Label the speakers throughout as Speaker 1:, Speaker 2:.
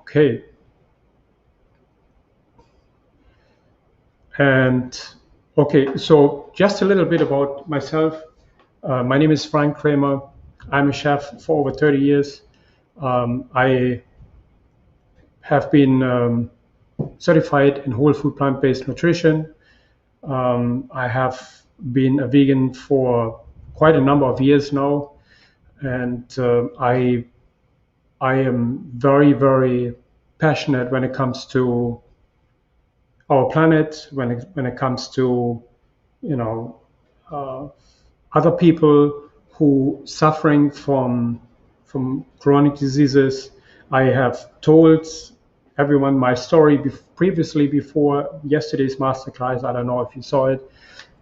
Speaker 1: Okay. And okay, so just a little bit about myself. My name is Frank Kramer. I'm a chef for over 30 years. I have been certified in whole food plant-based nutrition. I have been a vegan for quite a number of years now, and I am very, very passionate when it comes to our planet, when it comes to you know uh, other people who suffering from chronic diseases. I have told everyone my story previously before yesterday's masterclass. I don't know if you saw it,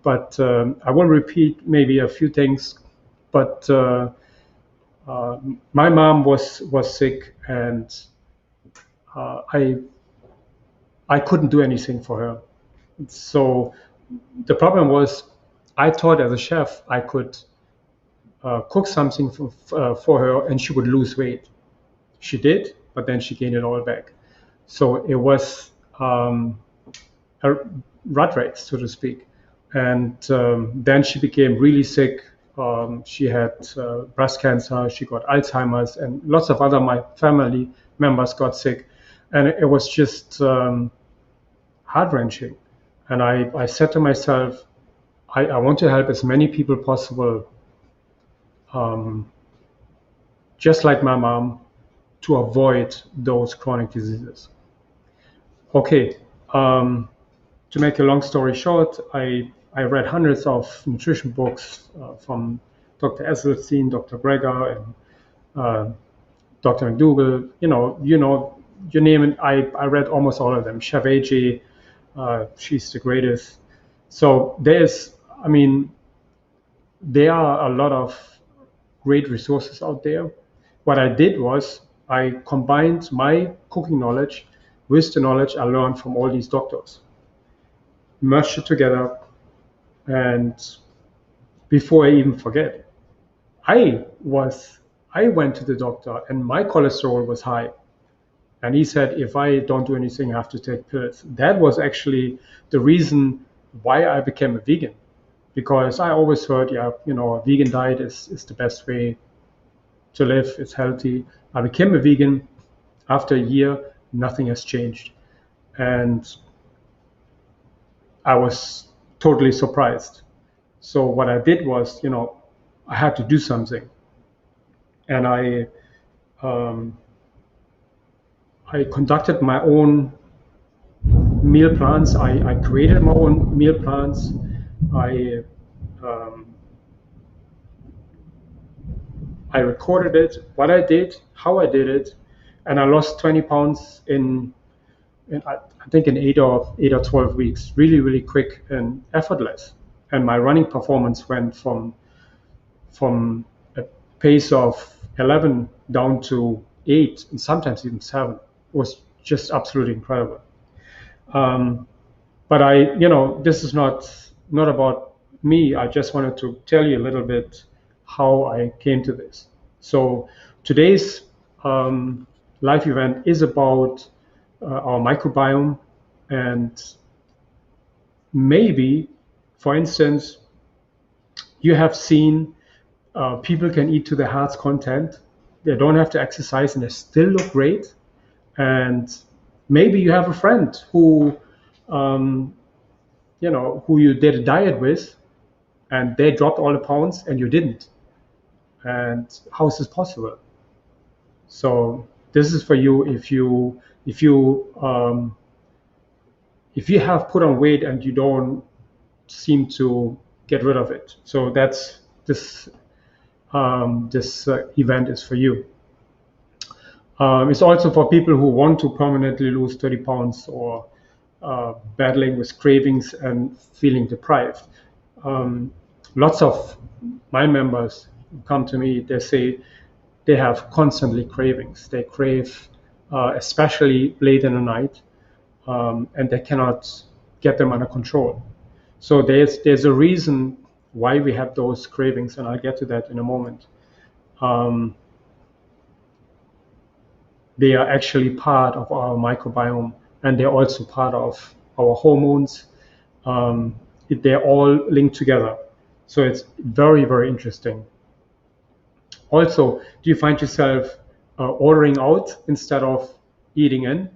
Speaker 1: but I will repeat maybe a few things. But uh, my mom was sick, and I couldn't do anything for her. So the problem was, I thought as a chef I could cook something for her and she would lose weight. She did, but then she gained it all back. So it was a rat race, so to speak. And then she became really sick. She had breast cancer, she got Alzheimer's, and lots of other my family members got sick. And it was just heart wrenching. And I said to myself, I want to help as many people possible, um, just like my mom, to avoid those chronic diseases. Okay, to make a long story short, I read hundreds of nutrition books from Dr. Esselstyn, Dr. Greger, and uh, Dr. McDougall. You name it. I read almost all of them. Chef AJ, she's the greatest. So I mean, there are a lot of great resources out there. What I did was I combined my cooking knowledge with the knowledge I learned from all these doctors, merged it together, and before I even forget, I was I went to the doctor and my cholesterol was high. And he said, if I don't do anything, I have to take pills. That was actually the reason why I became a vegan. Because I always heard, yeah, a vegan diet is the best way to live, it's healthy. I became a vegan. After a year, nothing has changed. And I was totally surprised. So what I did was, I had to do something. And um, I conducted my own meal plans. I created my own meal plans. I um, I recorded it, what I did, how I did it, and I lost 20 pounds in I think in 8 or 12 weeks, really, really quick and effortless. And my running performance went from a pace of 11 down to 8 and sometimes even 7. It was just absolutely incredible. Um, but this is not about me. I just wanted to tell you a little bit how I came to this. So today's live event is about our microbiome, and maybe, for instance, you have seen people can eat to their heart's content. They don't have to exercise and they still look great. And maybe you have a friend um, who you did a diet with, and they dropped all the pounds and you didn't. And how is this possible? So this is for you if you have put on weight and you don't seem to get rid of it. So that's this event is for you. It's also for people who want to permanently lose 30 pounds or battling with cravings and feeling deprived. Um, Lots of my members come to me, they say they have constantly cravings. They crave, especially late in the night, and they cannot get them under control. So there's a reason why we have those cravings, and I'll get to that in a moment. Um, they are actually part of our microbiome, and they're also part of our hormones. They're all linked together. So it's very, very interesting. Also, do you find yourself ordering out instead of eating in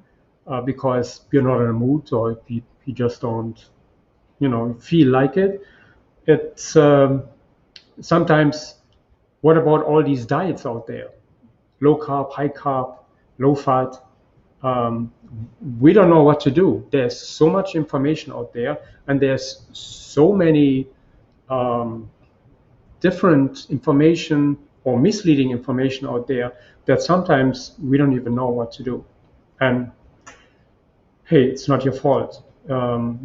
Speaker 1: because you're not in a mood, or you just don't, feel like it? It's sometimes, what about all these diets out there? Low carb, high carb, low fat. Um, we don't know what to do. There's so much information out there, and there's so many um, different information or misleading information out there that sometimes we don't even know what to do. And hey, it's not your fault.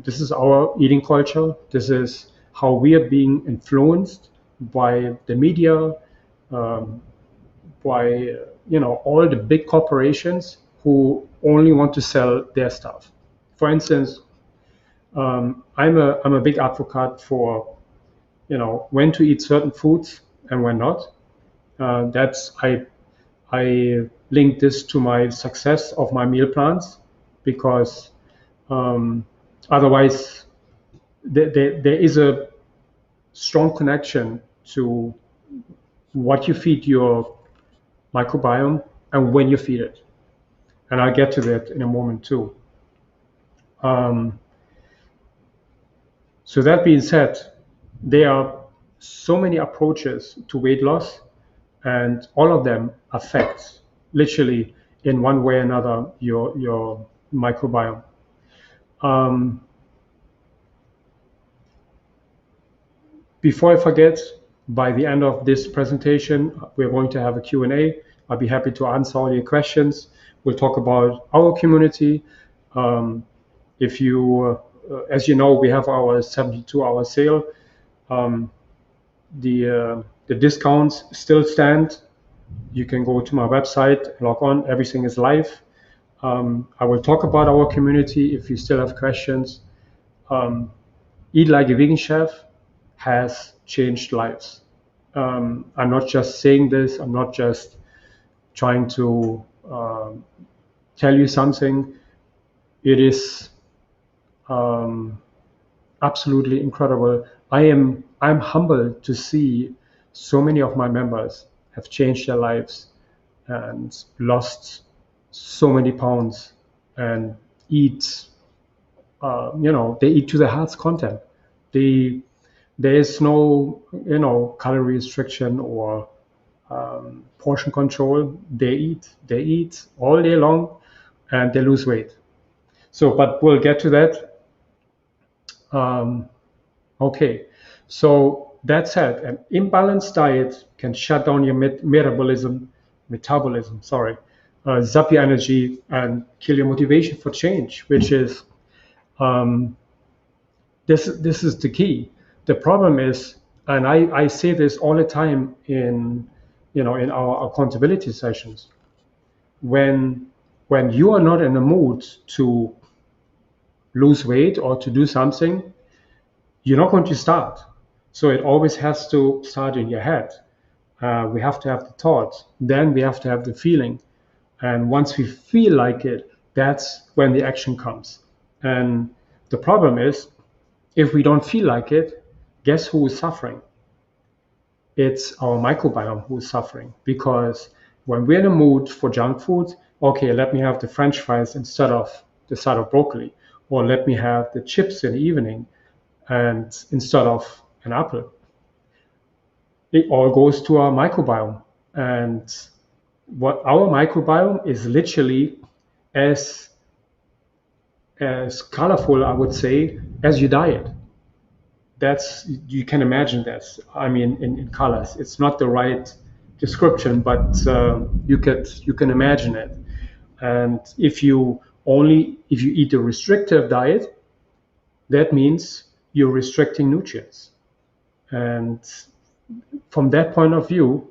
Speaker 1: This is our eating culture. This is how we are being influenced by the media, um, by all the big corporations who only want to sell their stuff. For instance, I'm a big advocate for when to eat certain foods and when not. That's I link this to my success of my meal plans because um, otherwise there is a strong connection to what you feed your microbiome and when you feed it. And I'll get to that in a moment too. Um, so that being said, there are so many approaches to weight loss, and all of them affect literally in one way or another your microbiome. Um, Before I forget, by the end of this presentation, we're going to have a Q&A. I'll be happy to answer all your questions. We'll talk about our community. Um, if you, as you know, we have our 72-hour sale. Um, the discounts still stand. You can go to my website, log on, everything is live. I will talk about our community if you still have questions. Um, Eat Like a Vegan Chef has changed lives. I'm not just saying this, I'm not just trying to tell you something. It is um, absolutely incredible. I'm humbled to see so many of my members have changed their lives and lost so many pounds and eat they eat to their heart's content. They There is no calorie restriction or portion control. They eat all day long, and they lose weight. So, but we'll get to that. Um, okay, so that said, an imbalanced diet can shut down your metabolism, sorry, zap your energy and kill your motivation for change, which is um, this is the key. The problem is, and I say this all the time in our accountability sessions, when you are not in the mood to lose weight or to do something, you're not going to start. So it always has to start in your head. We have to have the thought, then we have to have the feeling, and once we feel like it, that's when the action comes. And the problem is, if we don't feel like it, guess who is suffering? It's our microbiome who is suffering, because when we're in a mood for junk food, okay, let me have the French fries instead of the side of broccoli, or let me have the chips in the evening and instead of an apple. It all goes to our microbiome, and what our microbiome is literally as colorful, I would say, as your diet. That's, you can imagine that. I mean, in colors, it's not the right description, but you can imagine it. And if you eat a restrictive diet, that means you're restricting nutrients. And from that point of view,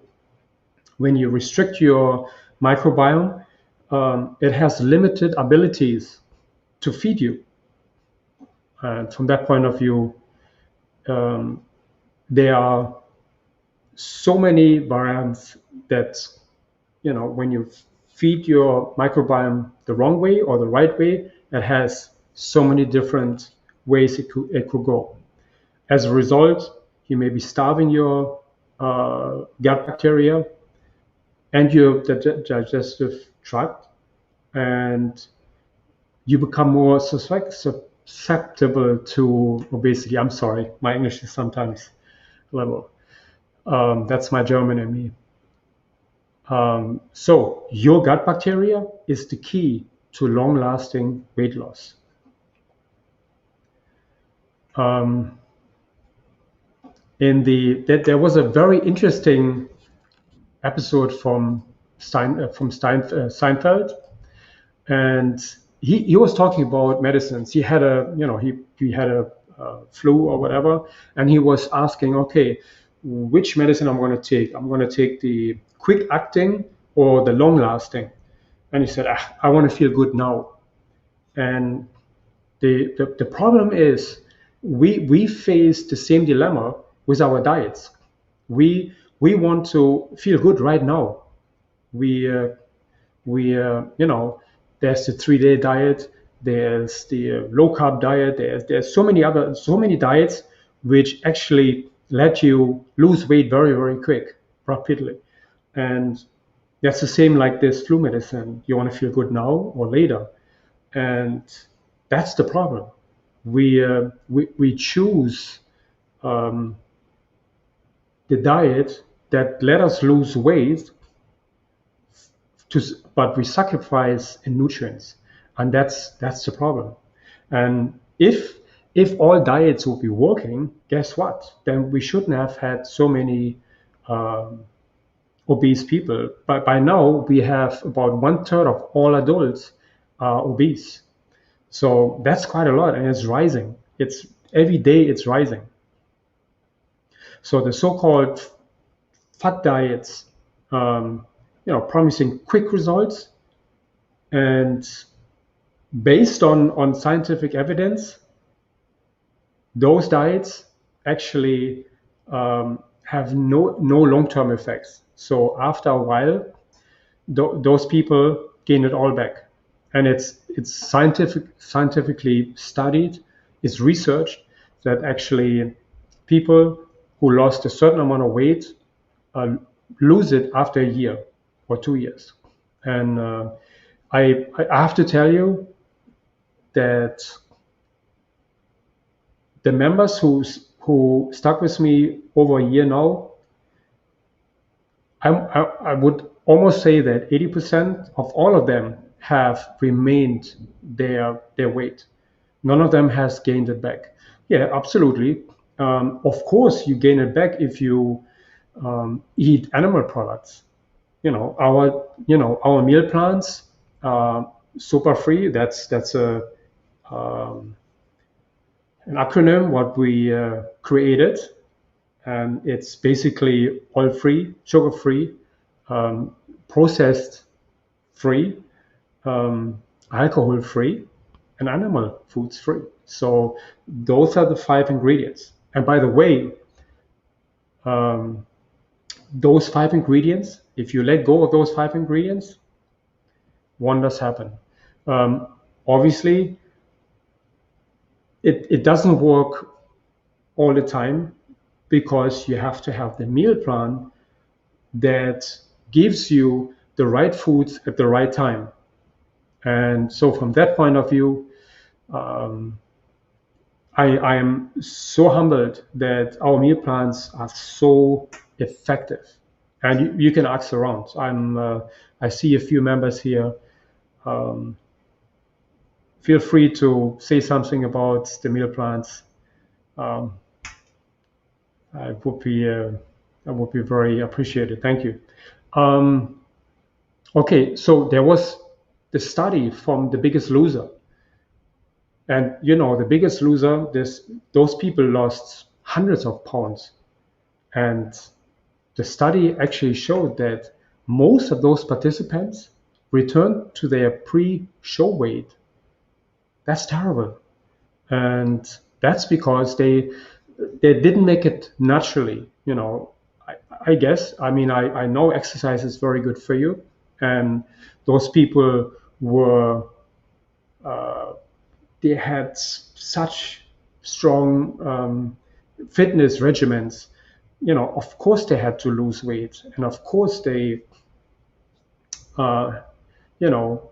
Speaker 1: when you restrict your microbiome, it has limited abilities to feed you. And from that point of view, um, there are so many variants that when you feed your microbiome the wrong way or the right way, it has so many different ways it could go. As a result, you may be starving your gut bacteria and your digestive tract, and you become more susceptible to obesity. I'm sorry, my English is sometimes a little. That's my German in me. So your gut bacteria is the key to long-lasting weight loss. Um, there was a very interesting episode from Seinfeld, and he was talking about medicines. He had he had a flu or whatever, and he was asking, okay, which medicine I'm going to take? I'm going to take the quick acting or the long lasting. And he said, I want to feel good now. And the problem is we face the same dilemma with our diets. We want to feel good right now. We there's the 3-day diet, there's the low carb diet, there's so many diets which actually let you lose weight very very quick, rapidly. And that's the same like this flu medicine. You want to feel good now or later, and that's the problem. We choose um, the diet that let us lose weight, to, but we sacrifice in nutrients, and that's the problem. And if all diets would be working, guess what? Then we shouldn't have had so many um, obese people. But by now we have about 1/3 of all adults are obese. So that's quite a lot, and it's rising. It's every day it's rising. So the so-called fat diets, promising quick results, and based on scientific evidence, those diets actually have no long-term effects. So after a while, those people gain it all back, and it's scientifically studied, it's researched that actually people who lost a certain amount of weight uh, lose it after a year or 2 years. And I have to tell you that the members who stuck with me over a year now, I would almost say that 80% of all of them have remained their weight. None of them has gained it back. Yeah, absolutely. Of course, you gain it back if you eat animal products. Our meal plans are super free. That's um, an acronym what we created, and it's basically oil free, sugar free, processed free, alcohol free, and animal foods free. So those are the 5 ingredients. And by the way, um, those 5 ingredients, if you let go of those 5 ingredients, wonders happen. Um, Obviously, it doesn't work all the time, because you have to have the meal plan that gives you the right foods at the right time. And so from that point of view, um, I am so humbled that our meal plans are so effective. And you can ask around. I see a few members here. Um, Feel free to say something about the meal plans. Um, I would be that would be very appreciated. Thank you. Um, okay, so there was the study from The Biggest Loser, and The Biggest Loser. Those people lost hundreds of pounds, and the study actually showed that most of those participants returned to their pre-show weight. That's terrible, and that's because they didn't make it naturally. I guess. I mean, I know exercise is very good for you, and those people were they had such strong fitness regimens. Of course they had to lose weight, and of course they, uh, you know,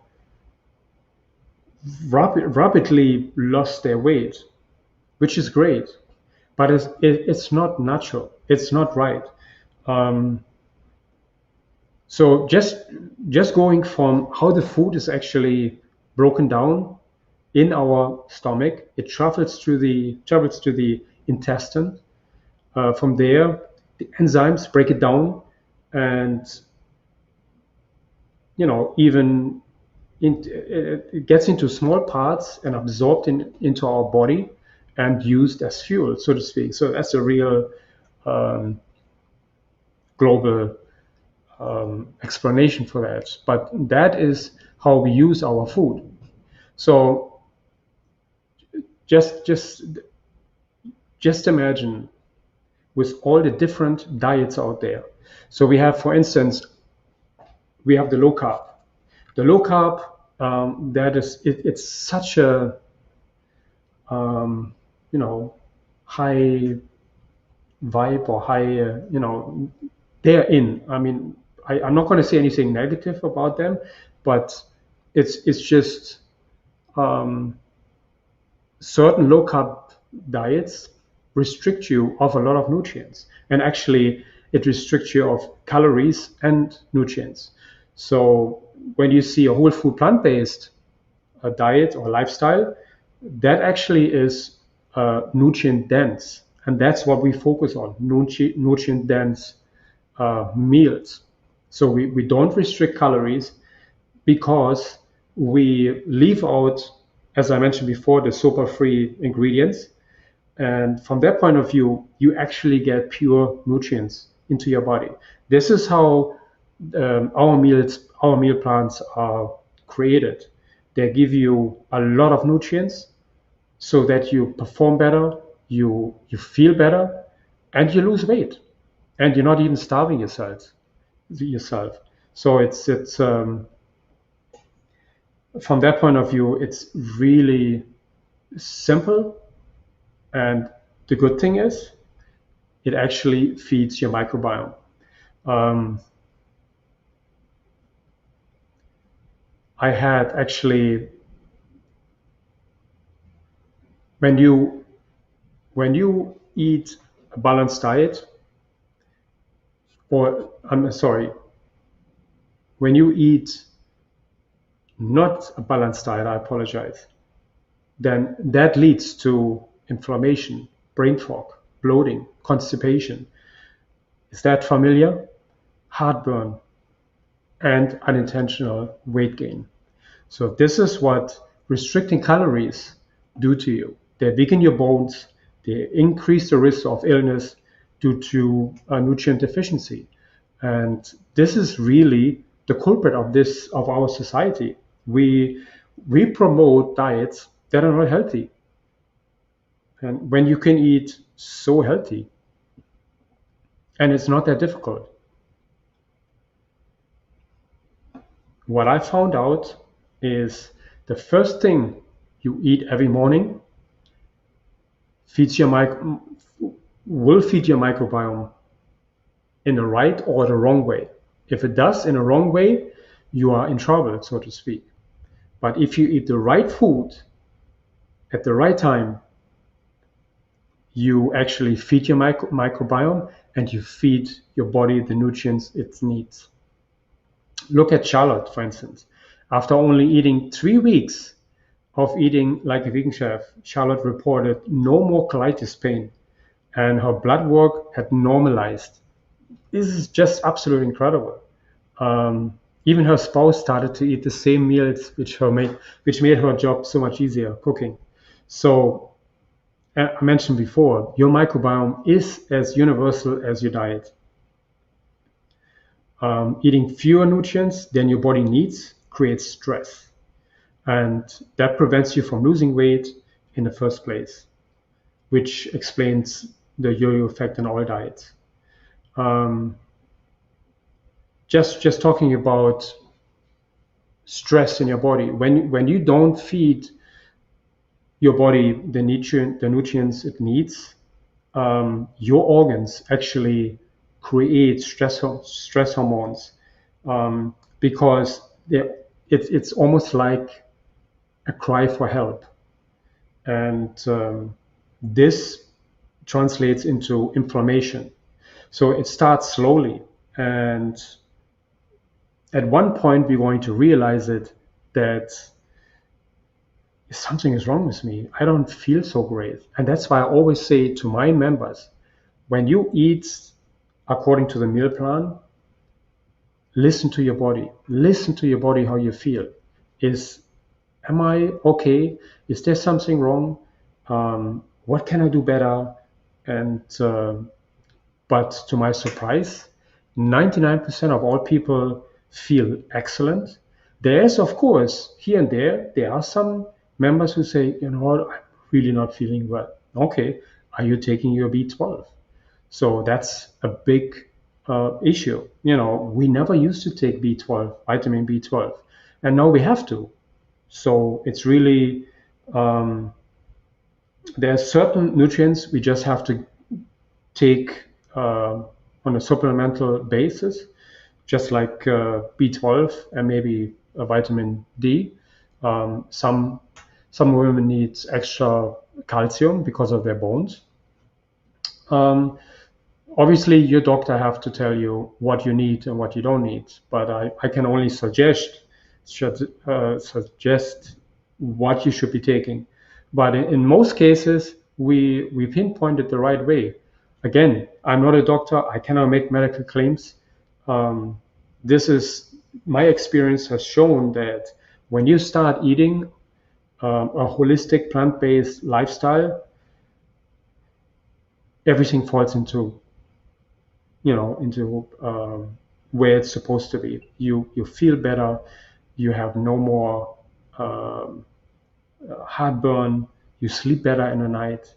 Speaker 1: rapidly lost their weight, which is great, but it's not natural. It's not right. Um, so just going from how the food is actually broken down in our stomach, it travels to the intestine. From there, the enzymes break it down, and even it gets into small parts and absorbed into our body and used as fuel, so to speak. So that's a real um, global explanation for that. But that is how we use our food. So just just just imagine with all the different diets out there. So we have, for instance, we have the low carb. The low carb, that is, it's such a um, you know high vibe or high, they're in. I mean, I'm not going to say anything negative about them, but it's just um, certain low carb diets restrict you of a lot of nutrients, and actually it restricts you of calories and nutrients. So when you see a whole food plant-based diet or lifestyle, that actually is nutrient dense, and that's what we focus on: nutrient dense meals. So we don't restrict calories because we leave out, as I mentioned before, the super free ingredients. And from that point of view, you actually get pure nutrients into your body. This is how our meal plans are created. They give you a lot of nutrients so that you perform better, you feel better, and you lose weight, and you're not even starving yourself. So it's from that point of view, it's really simple. And the good thing is, it actually feeds your microbiome. Um, I had actually, when you eat a balanced diet, or I'm sorry, when you eat not a balanced diet, I apologize, then that leads to inflammation, brain fog, bloating, constipation. Is that familiar? Heartburn, and unintentional weight gain. So this is what restricting calories do to you. They weaken your bones, they increase the risk of illness due to nutrient deficiency. And this is really the culprit of our society. We promote diets that are not healthy. And when you can eat so healthy, and it's not that difficult. What I found out is the first thing you eat every morning feeds your will feed your microbiome in the right or the wrong way. If it does in a wrong way, you are in trouble, so to speak. But if you eat the right food at the right time, you actually feed your microbiome, and you feed your body the nutrients it needs. Look at Charlotte, for instance. After only eating 3 weeks of eating like a vegan chef, Charlotte reported no more colitis pain, and her blood work had normalized. This is just absolutely incredible. Even her spouse started to eat the same meals, which made her job so much easier cooking. So I mentioned before, your microbiome is as universal as your diet. Eating fewer nutrients than your body needs creates stress, and that prevents you from losing weight in the first place, which explains the yo-yo effect in all diets. Um, just talking about stress in your body. When you don't feed your body the nutrients it needs, your organs actually create stress hormones, because it's almost like a cry for help, and this translates into inflammation. So it starts slowly, and at one point we're going to realize it, that something is wrong with me. I don't feel so great. And that's why I always say to my members, when you eat according to the meal plan, listen to your body. Listen to your body, how you feel. Am I okay? Is there something wrong? What can I do better? And but to my surprise, 99% of all people feel excellent. There is, of course, here and there are some members who say, you know what, I'm really not feeling well. Okay, are you taking your B12? So that's a big issue. You know, we never used to take B12, vitamin B12, and now we have to. So it's really, there are certain nutrients we just have to take on a supplemental basis, just like B12 and maybe a vitamin D. Some women need extra calcium because of their bones. Um, Obviously, your doctor have to tell you what you need and what you don't need, but I can only suggest what you should be taking. But in most cases, we pinpoint it the right way. Again, I'm not a doctor. I cannot make medical claims. This is my experience has shown that when you start eating a holistic plant-based lifestyle, everything falls into where it's supposed to be. You feel better. You have no more um, heartburn. You sleep better in the night.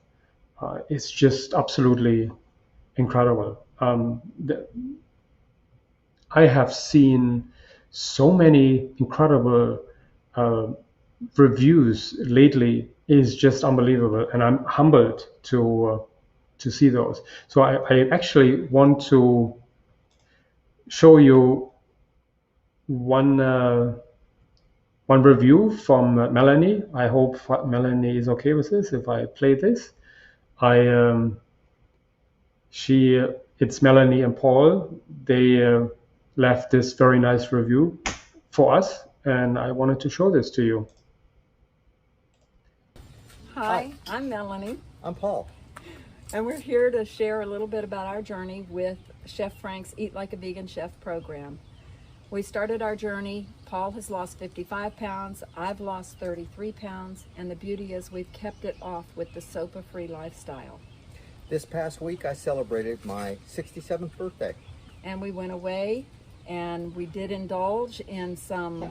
Speaker 1: It's just absolutely incredible. I have seen so many incredible uh, reviews lately. Is just unbelievable, and I'm humbled to see those. So I actually want to show you one one review from Melanie. I hope Melanie is okay with this if I play this. I she It's Melanie and Paul. They left this very nice review for us, and I wanted to show this to you.
Speaker 2: Hi, I'm Melanie,
Speaker 3: I'm Paul.
Speaker 2: and we're here to share a little bit about our journey with Chef Frank's Eat Like a Vegan Chef program. We started our journey. Paul has lost 55 pounds, I've lost 33 pounds, and the beauty is we've kept it off with the SOPA-free lifestyle.
Speaker 3: This past week I celebrated my 67th birthday.
Speaker 2: And we went away and we did indulge in some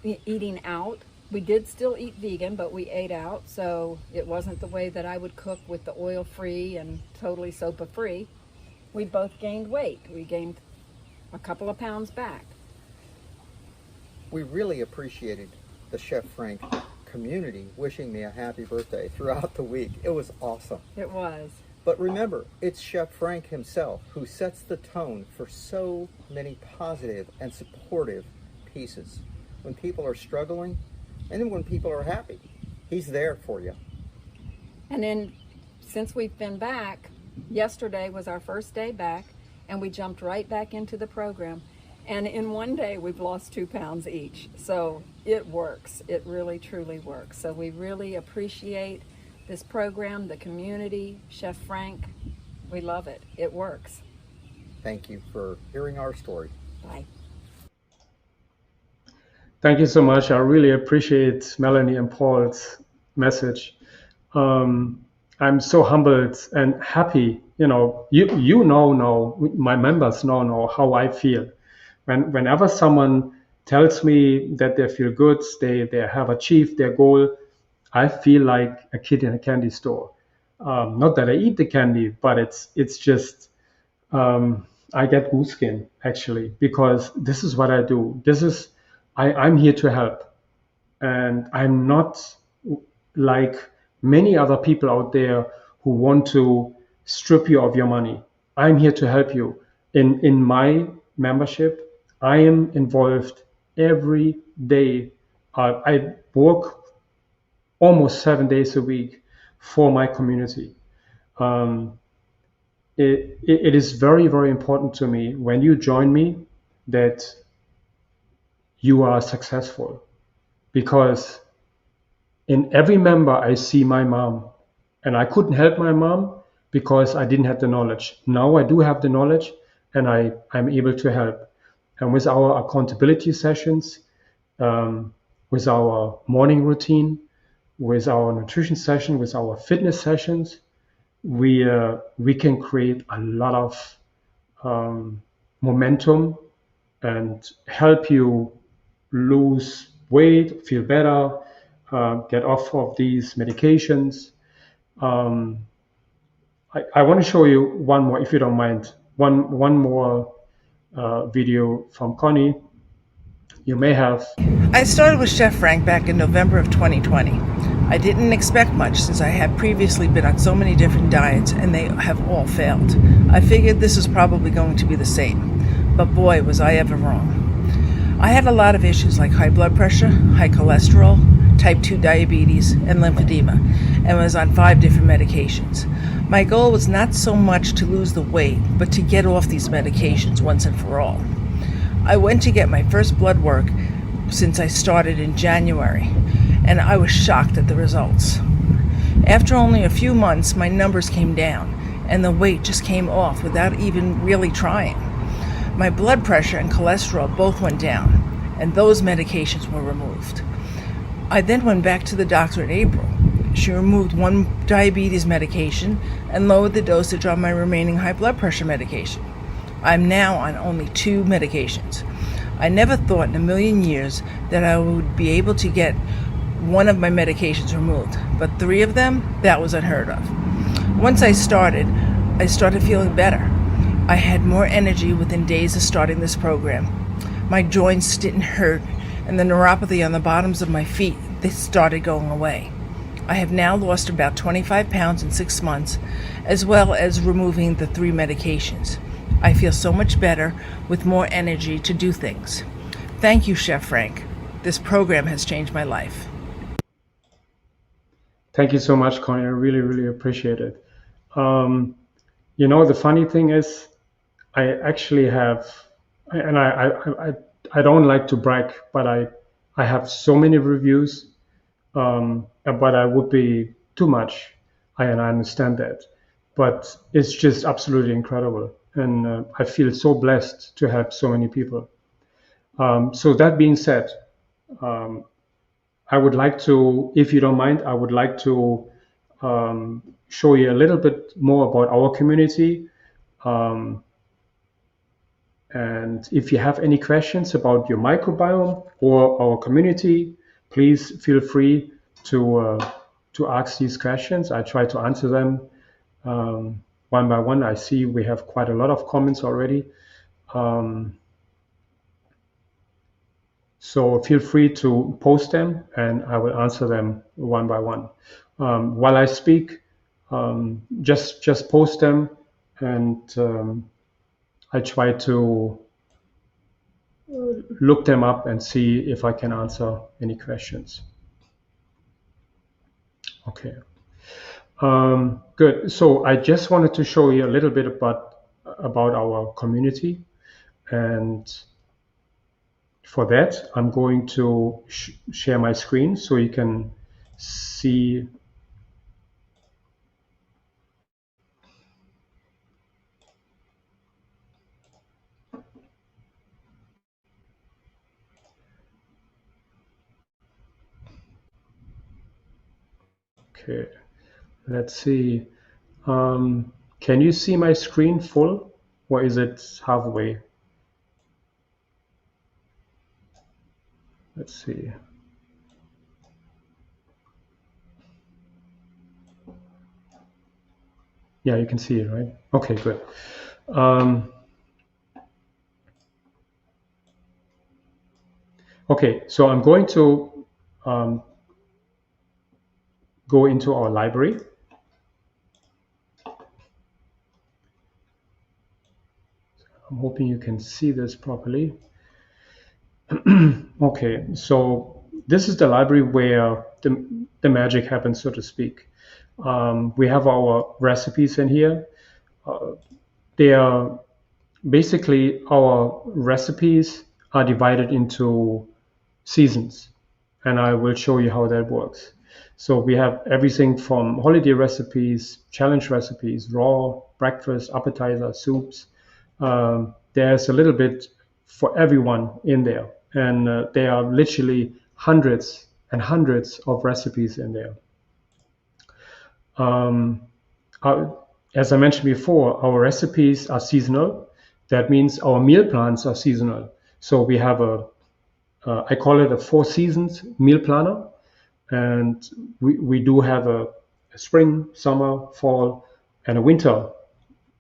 Speaker 2: eating out. We did still eat vegan, but we ate out, so it wasn't the way that I would cook with the oil-free and totally SOPA-free. We both gained weight. We gained a couple of pounds back.
Speaker 3: We really appreciated the Chef Frank community wishing me a happy birthday throughout the week. It was awesome.
Speaker 2: It was.
Speaker 3: But remember, it's Chef Frank himself who sets the tone for so many positive and supportive pieces. When people are struggling, and then when people are happy, he's there for you.
Speaker 2: And then since we've been back, yesterday was our first day back, and we jumped right back into the program. And in one day, we've lost 2 pounds each. So it works. It really, truly works. So we really appreciate this program, the community, Chef Frank. We love it. It works.
Speaker 3: Thank you for hearing our story.
Speaker 2: Bye.
Speaker 1: Thank you so much. I really appreciate Melanie and Paul's message. I'm so humbled and happy. You know, my members know how I feel. Whenever someone tells me that they feel good, they have achieved their goal, I feel like a kid in a candy store. Not that I eat the candy, but it's just I get goose skin actually, because this is what I do. This is I'm here to help. And I'm not like many other people out there who want to strip you of your money. I'm here to help you. In my membership, I am involved every day. I work almost 7 days a week for my community. Um, it is very, very important to me when you join me that you are successful, because in every member I see my mom, and I couldn't help my mom because I didn't have the knowledge. Now I do have the knowledge, and I'm able to help. And with our accountability sessions, with our morning routine, with our nutrition session, with our fitness sessions, we can create a lot of momentum and help you lose weight, feel better, get off of these medications. Um, I want to show you one more, if you don't mind, one more video from Connie. You may have.
Speaker 4: I started with Chef Frank back in November of 2020. I didn't expect much since I had previously been on so many different diets and they have all failed. I figured this was probably going to be the same, but boy, was I ever wrong. I had a lot of issues like high blood pressure, high cholesterol, type 2 diabetes, and lymphedema, and was on 5 different medications. My goal was not so much to lose the weight, but to get off these medications once and for all. I went to get my first blood work since I started in January, and I was shocked at the results. After only a few months, my numbers came down, and the weight just came off without even really trying. My blood pressure and cholesterol both went down, and those medications were removed. I then went back to the doctor in April. She removed 1 diabetes medication and lowered the dosage on my remaining high blood pressure medication. I'm now on only 2 medications. I never thought in a million years that I would be able to get one of my medications removed, but 3 of them, that was unheard of. Once I started feeling better. I had more energy within days of starting this program. My joints didn't hurt, and the neuropathy on the bottoms of my feet, they started going away. I have now lost about 25 pounds in 6 months, as well as removing the 3 medications. I feel so much better with more energy to do things. Thank you, Chef Frank. This program has changed my life.
Speaker 1: Thank you so much, Connie. I really, really appreciate it. The funny thing is, I actually have, and I don't like to brag, but I have so many reviews, but I would be too much. And I understand that, but it's just absolutely incredible, and I feel so blessed to help so many people. So that being said, I would like to, if you don't mind, I would like to show you a little bit more about our community. And if you have any questions about your microbiome or our community, please feel free to ask these questions. I try to answer them one by one. I see we have quite a lot of comments already. So feel free to post them, and I will answer them one by one. While I speak, just post them, and I try to look them up and see if I can answer any questions. Okay. Good. So I just wanted to show you a little bit about our community, and for that I'm going to share my screen so you can see. Okay, let's see. Can you see my screen full, or is it halfway? Let's see. Yeah, you can see it, right? Okay, good. Okay, so I'm going to go into our library. I'm hoping you can see this properly. Okay, so this is the library where the magic happens, so to speak. We have our recipes in here. They are basically our recipes are divided into seasons, and I will show you how that works. So we have everything from holiday recipes, challenge recipes, raw, breakfast, appetizer, soups. There's a little bit for everyone in there, and there are literally hundreds and hundreds of recipes in there. Um, as I mentioned before, our recipes are seasonal. That means our meal plans are seasonal. So we have I call it a 4 seasons meal planner. And we do have a spring, summer, fall, and a winter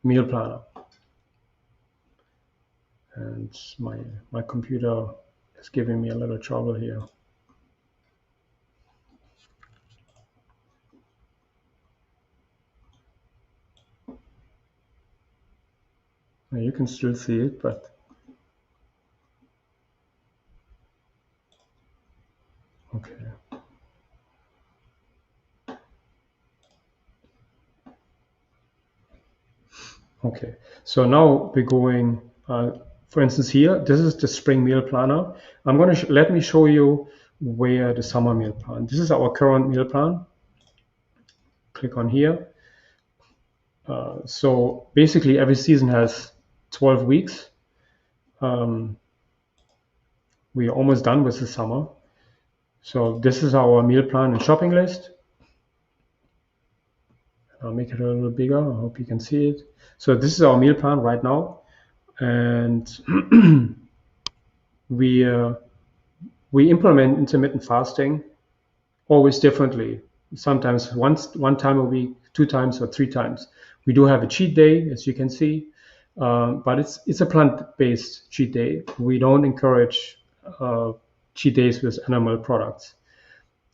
Speaker 1: meal planner. And my computer is giving me a little trouble here. You can still see it, but okay. Okay, so now we're going, for instance, here, this is the spring meal planner. I'm going to let me show you where the summer meal plan. This is our current meal plan. Click on here. So basically, every season has 12 weeks. We're almost done with the summer. So this is our meal plan and shopping list. I'll make it a little bigger. I hope you can see it. So this is our meal plan right now, and we implement intermittent fasting always differently. Sometimes one time a week, 2 times or 3 times. We do have a cheat day, as you can see, but it's a plant-based cheat day. We don't encourage cheat days with animal products.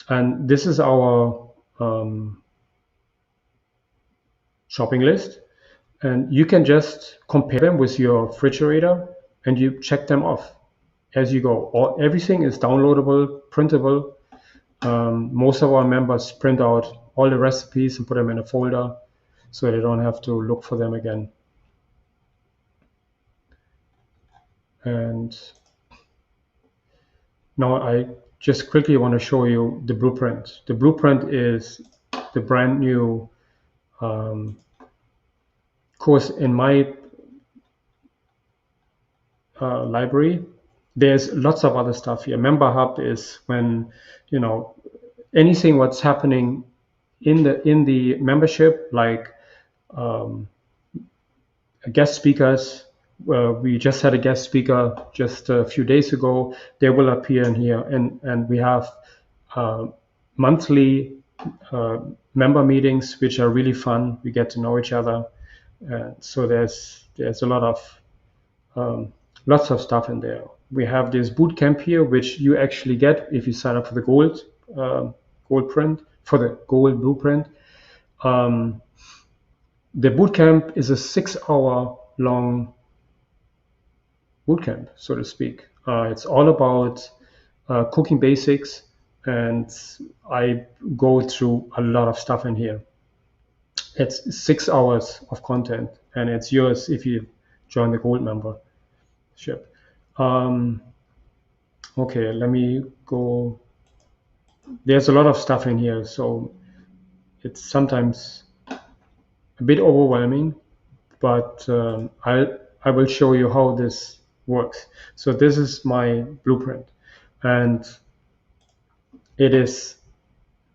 Speaker 1: And this is our shopping list. And you can just compare them with your refrigerator and you check them off as you go. Everything is downloadable, printable. Most of our members print out all the recipes and put them in a folder so they don't have to look for them again. And now I just quickly want to show you the blueprint. The blueprint is the brand new course in my library. There's lots of other stuff here. Member Hub is when, anything what's happening in the membership, like guest speakers. We just had a guest speaker just a few days ago. They will appear in here, and we have monthly member meetings, which are really fun. We get to know each other, so there's a lot of lots of stuff in there. We have this boot camp here, which you actually get if you sign up for the gold print, for the gold blueprint. The boot camp is a 6-hour long boot camp, so to speak. It's all about cooking basics, and I go through a lot of stuff in here. It's 6 hours of content, and it's yours if you join the gold membership. Okay, let me go. There's a lot of stuff in here, so it's sometimes a bit overwhelming, but I will show you how this works. So this is my blueprint, and it is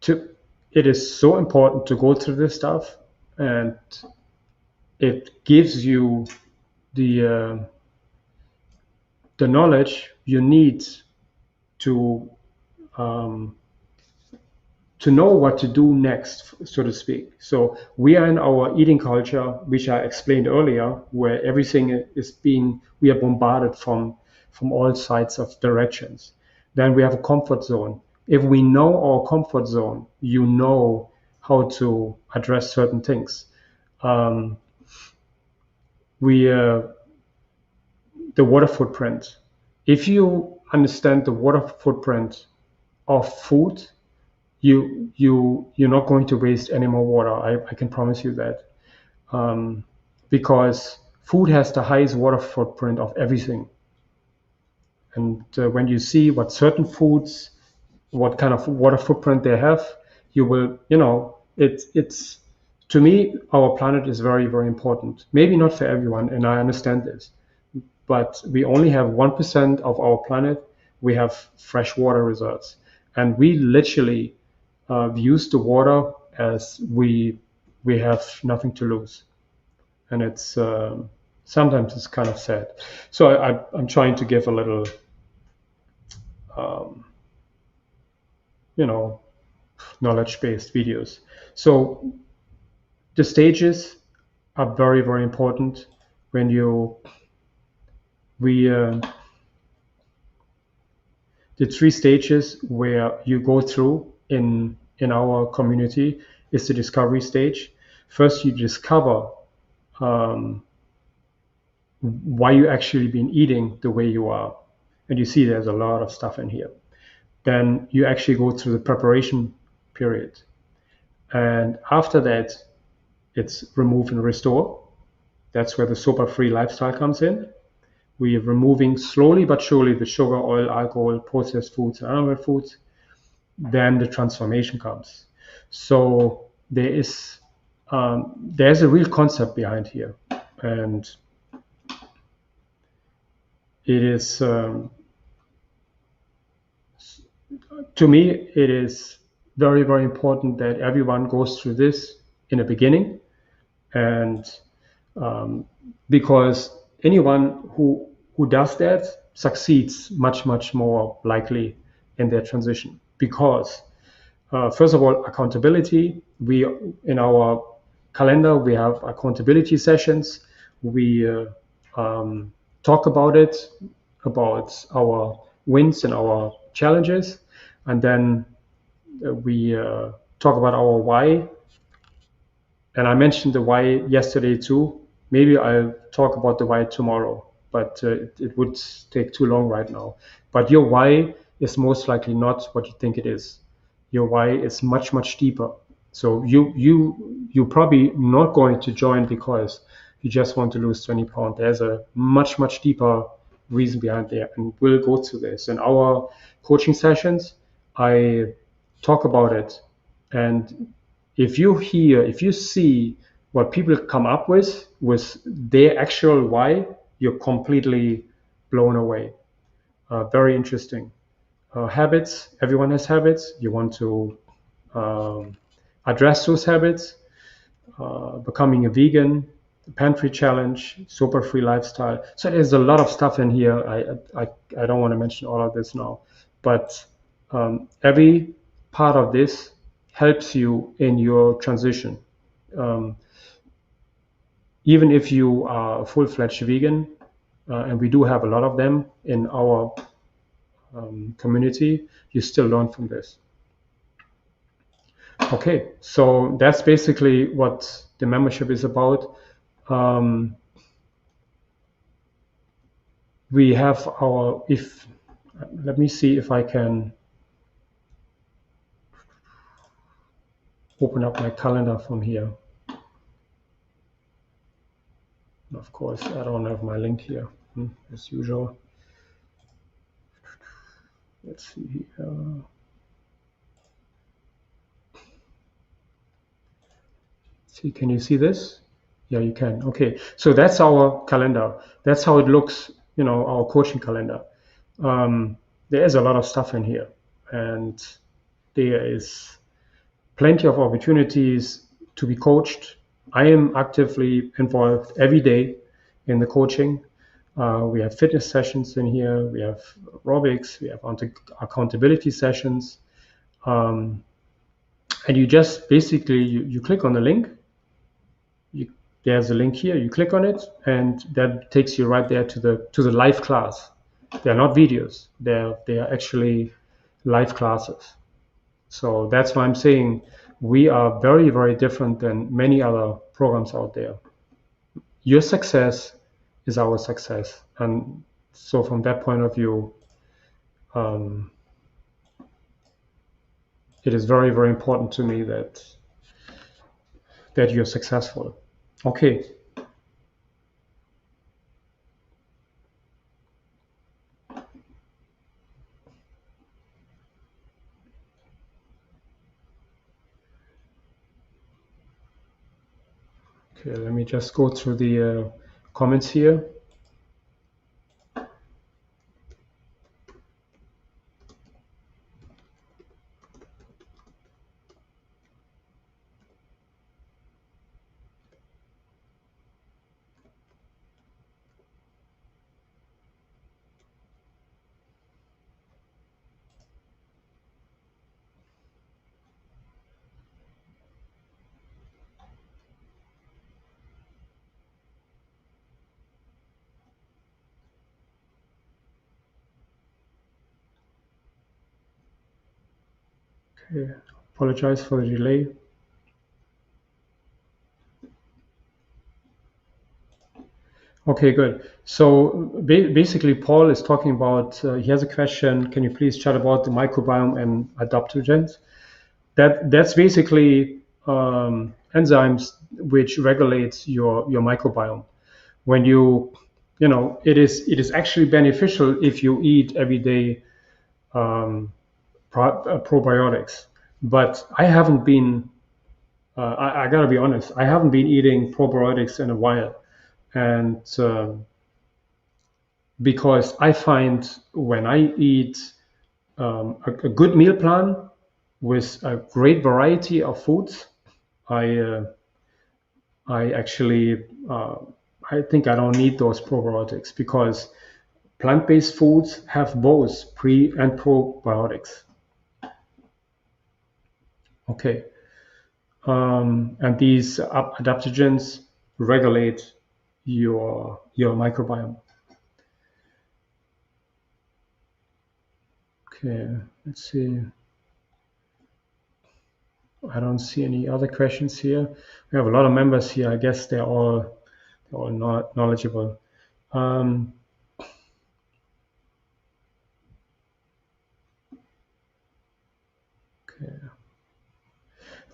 Speaker 1: so important to go through this stuff, and it gives you the knowledge you need to know what to do next, so to speak. So we are in our eating culture, which I explained earlier, where everything is we are bombarded from all sides of directions. then we have a comfort zone. If we know our comfort zone, you know how to address certain things. The water footprint. If you understand the water footprint of food, you're not going to waste any more water. I can promise you that, because food has the highest water footprint of everything. And when you see what certain foods, what kind of water footprint they have, you will, it's to me, our planet is very, very important. Maybe not for everyone, and I understand this, but we only have 1% of our planet. We have fresh water reserves, and we literally use the water as we have nothing to lose, and it's sometimes it's kind of sad. So I'm trying to give a little, knowledge-based videos. So the stages are very, very important when the 3 stages where you go through in our community is the discovery stage. First, you discover why you actually been eating the way you are, and you see there's a lot of stuff in here. Then you actually go through the preparation period, and after that, it's remove and restore. That's where the sober-free lifestyle comes in. We are removing slowly but surely the sugar, oil, alcohol, processed foods, and animal foods. Then the transformation comes. So there's a real concept behind here, and it is to me it is very, very important that everyone goes through this in the beginning, and because anyone who does that succeeds much, much more likely in their transition. Because first of all, accountability. We in our calendar we have accountability sessions. We talk about it, about our wins and our challenges, and then we talk about our why. And I mentioned the why yesterday too. Maybe I'll talk about the why tomorrow, but it would take too long right now. But your why is most likely not what you think it is. Your why is much, much deeper. So you're probably not going to join because you just want to lose 20 pounds. There's a much, much deeper reason behind there, and we'll go through this in our coaching sessions. I talk about it, and if you see what people come up with their actual why, you're completely blown away. Very interesting. Habits. Everyone has habits. You want to address those habits. Becoming a vegan, pantry challenge, sober-free lifestyle. So there's a lot of stuff in here. I don't want to mention all of this now, but every part of this helps you in your transition. Even if you are a full-fledged vegan, and we do have a lot of them in our community, you still learn from this. Okay, so that's basically what the membership is about. We have let me see if I can open up my calendar from here. Of course, I don't have my link here, as usual. Let's see here. See, can you see this? Yeah, you can. Okay, so that's our calendar. That's how it looks, our coaching calendar. There is a lot of stuff in here, and there is plenty of opportunities to be coached. I am actively involved every day in the coaching. We have fitness sessions in here. We have aerobics. We have accountability sessions. And you just basically, you click on the link. There's a link here. You click on it, and that takes you right there to the live class. They're not videos. They're actually live classes. So that's why I'm saying we are very, very different than many other programs out there. Your success is our success. And so from that point of view, it is very, very important to me that you're successful. Okay. Okay, let me just go through the comments here. Okay, apologize for the delay. Okay, good. So basically, Paul is talking about, he has a question, can you please chat about the microbiome and adaptogens? That's basically enzymes which regulates your microbiome. When it is actually beneficial if you eat every day probiotics. But I haven't been, I gotta be honest, I haven't been eating probiotics in a while. And because I find when I eat a good meal plan with a great variety of foods, I actually I think I don't need those probiotics because plant-based foods have both pre and probiotics. Okay, and these adaptogens regulate your microbiome. Okay, let's see. I don't see any other questions here. We have a lot of members here. I guess they're all knowledgeable.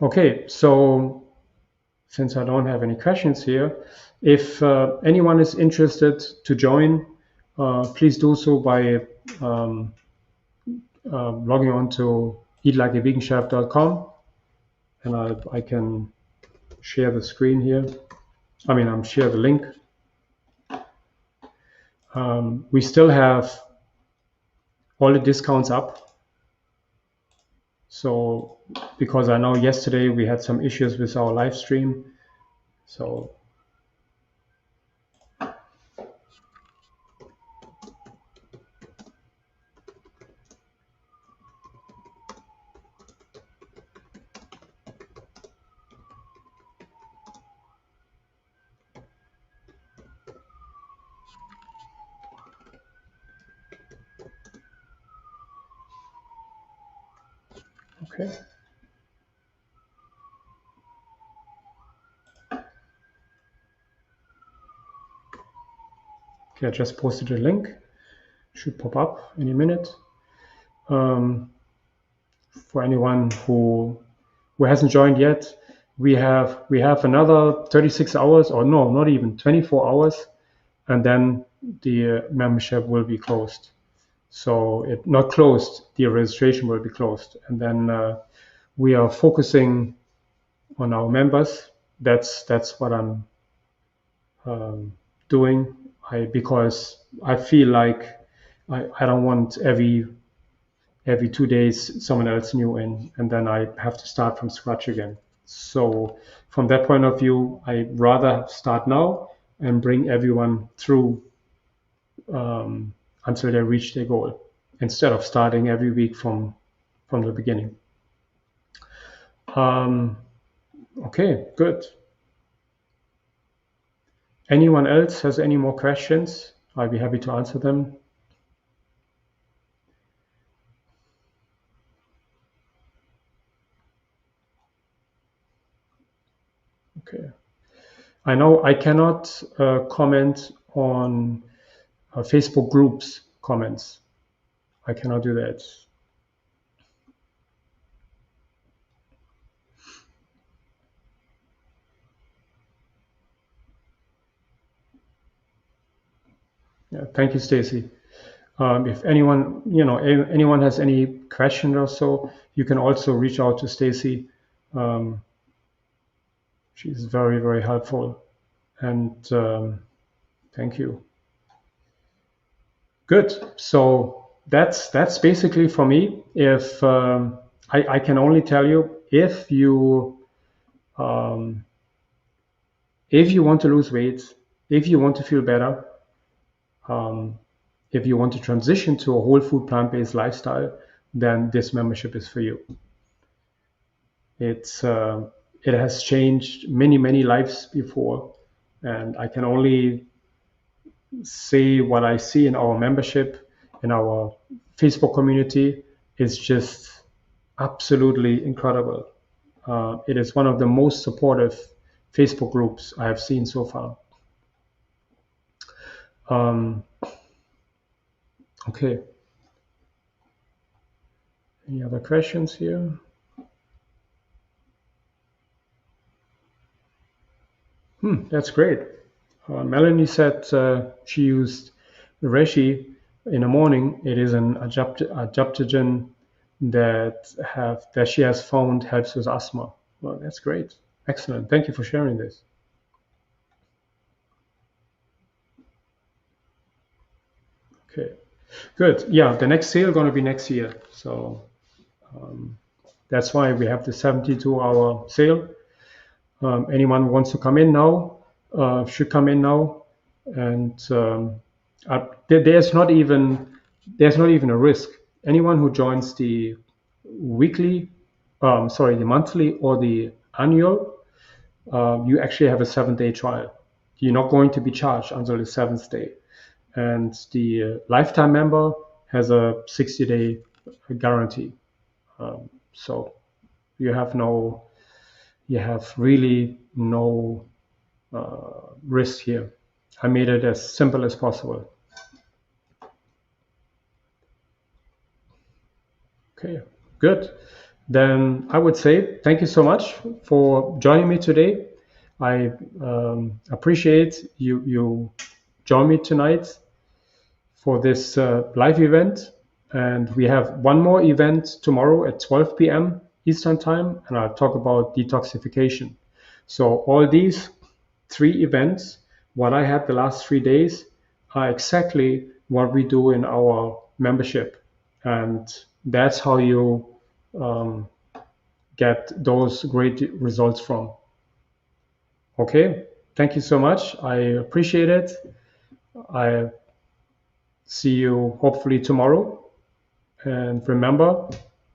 Speaker 1: Okay, so since I don't have any questions here, if anyone is interested to join, please do so by logging on to eatlikeaveganchef.com, and I can share the screen here. I'm share the link. We still have all the discounts up. So, because I know yesterday we had some issues with our live stream. So, okay. Okay, I just posted a link. Should pop up any minute. For anyone who hasn't joined yet, we have another 36 hours, or no, not even 24 hours, and then the membership will be closed. So it not closed, the registration will be closed, and then we are focusing on our members. That's what I'm doing. Because I feel like I don't want every 2 days someone else new in, and then I have to start from scratch again. So from that point of view, I rather start now and bring everyone through until they reach their goal, instead of starting every week from the beginning. Okay, good. Anyone else has any more questions? I'll be happy to answer them. Okay. I know I cannot comment on Facebook groups comments. I cannot do that. Yeah, thank you, Stacy. If anyone has any question or so, you can also reach out to Stacy. She's very, very helpful. And thank you. Good. So that's basically for me. If I can only tell you, if you want to lose weight, if you want to feel better, if you want to transition to a whole food plant-based lifestyle, then this membership is for you. It has changed many lives before, and I can only say what I see in our membership, in our Facebook community, is just absolutely incredible. It is one of the most supportive Facebook groups I have seen so far. Okay. Any other questions here? That's great. Melanie said she used reishi in the morning. It is an adaptogen that she has found helps with asthma. Well, that's great. Excellent. Thank you for sharing this. Okay, good. Yeah, the next sale going to be next year. So that's why we have the 72-hour sale. Anyone who wants to come in now should come in now, and there's not even a risk. Anyone who joins the the monthly or the annual, you actually have a 7-day trial. You're not going to be charged until the 7th day, and the lifetime member has a 60-day guarantee. So you have really no risk here. I made it as simple as possible. Okay, good. Then I would say thank you so much for joining me today. I appreciate you join me tonight for this live event. And we have one more event tomorrow at 12 p.m. Eastern Time, and I'll talk about detoxification. So all these 3 events, what I had the last 3 days, are exactly what we do in our membership. And that's how you get those great results from. Okay, thank you so much. I appreciate it. I see you hopefully tomorrow. And remember,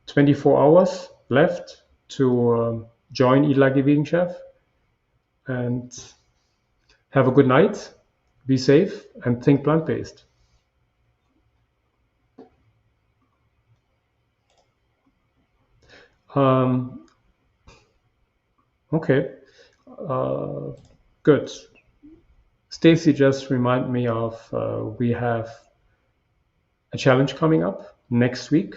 Speaker 1: 24 hours left to join Eat Like a Vegan Chef. And have a good night. Be safe and think plant-based. Okay, good. Stacy just reminded me of we have a challenge coming up next week.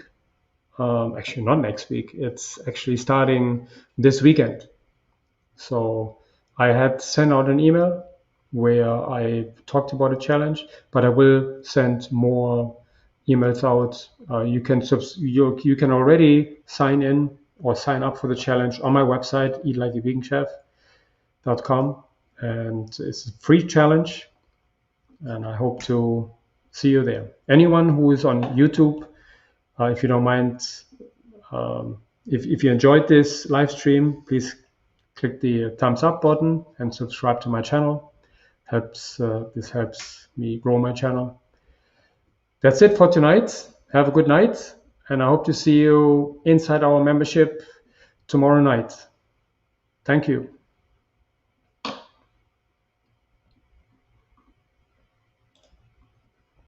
Speaker 1: Actually, not next week. It's actually starting this weekend. So I had sent out an email where I talked about a challenge, but I will send more emails out. You can already sign in or sign up for the challenge on my website, eatlikeaveganchef.com, and it's a free challenge, and I hope to see you there. Anyone who is on YouTube, if you don't mind, if you enjoyed this live stream, please click the thumbs up button and subscribe to my channel. This helps me grow my channel. That's it for tonight. Have a good night, and I hope to see you inside our membership tomorrow night. Thank you.